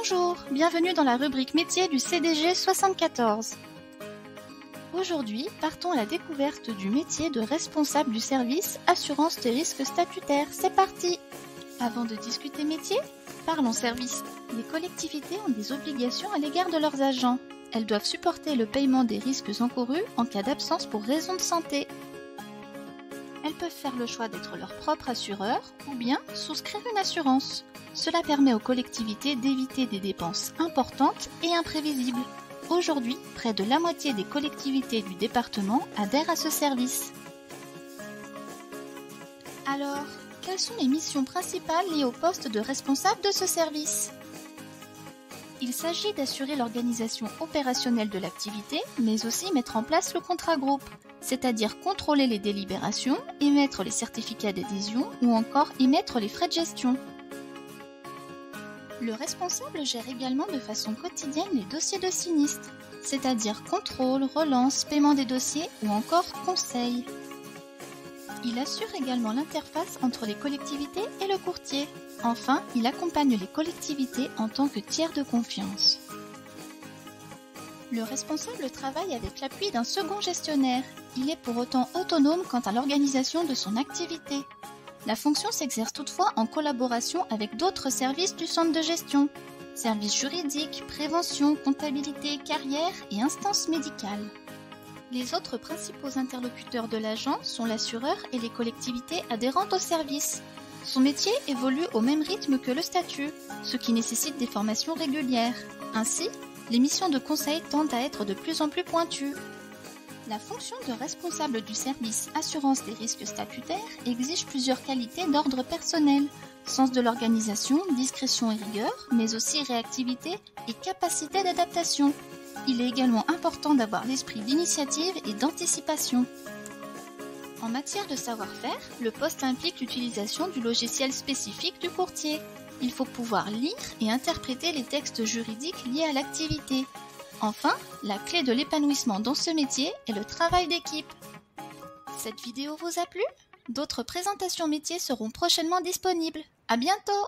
Bonjour, bienvenue dans la rubrique métier du CDG 74. Aujourd'hui, partons à la découverte du métier de responsable du service assurance des risques statutaires. C'est parti! Avant de discuter métier, parlons service. Les collectivités ont des obligations à l'égard de leurs agents. Elles doivent supporter le paiement des risques encourus en cas d'absence pour raison de santé. Elles peuvent faire le choix d'être leur propre assureur ou bien souscrire une assurance. Cela permet aux collectivités d'éviter des dépenses importantes et imprévisibles. Aujourd'hui, près de la moitié des collectivités du département adhèrent à ce service. Alors, quelles sont les missions principales liées au poste de responsable de ce service ? Il s'agit d'assurer l'organisation opérationnelle de l'activité, mais aussi mettre en place le contrat groupe, c'est-à-dire contrôler les délibérations, émettre les certificats d'adhésion ou encore émettre les frais de gestion. Le responsable gère également de façon quotidienne les dossiers de sinistre, c'est-à-dire contrôle, relance, paiement des dossiers ou encore conseil. Il assure également l'interface entre les collectivités et le courtier. Enfin, il accompagne les collectivités en tant que tiers de confiance. Le responsable travaille avec l'appui d'un second gestionnaire. Il est pour autant autonome quant à l'organisation de son activité. La fonction s'exerce toutefois en collaboration avec d'autres services du centre de gestion. Services juridiques, prévention, comptabilité, carrière et instances médicales. Les autres principaux interlocuteurs de l'agent sont l'assureur et les collectivités adhérentes au service. Son métier évolue au même rythme que le statut, ce qui nécessite des formations régulières. Ainsi, les missions de conseil tendent à être de plus en plus pointues. La fonction de responsable du service assurance des risques statutaires exige plusieurs qualités d'ordre personnel, sens de l'organisation, discrétion et rigueur, mais aussi réactivité et capacité d'adaptation. Il est également important d'avoir l'esprit d'initiative et d'anticipation. En matière de savoir-faire, le poste implique l'utilisation du logiciel spécifique du courtier. Il faut pouvoir lire et interpréter les textes juridiques liés à l'activité. Enfin, la clé de l'épanouissement dans ce métier est le travail d'équipe. Cette vidéo vous a plu ? D'autres présentations métiers seront prochainement disponibles. À bientôt!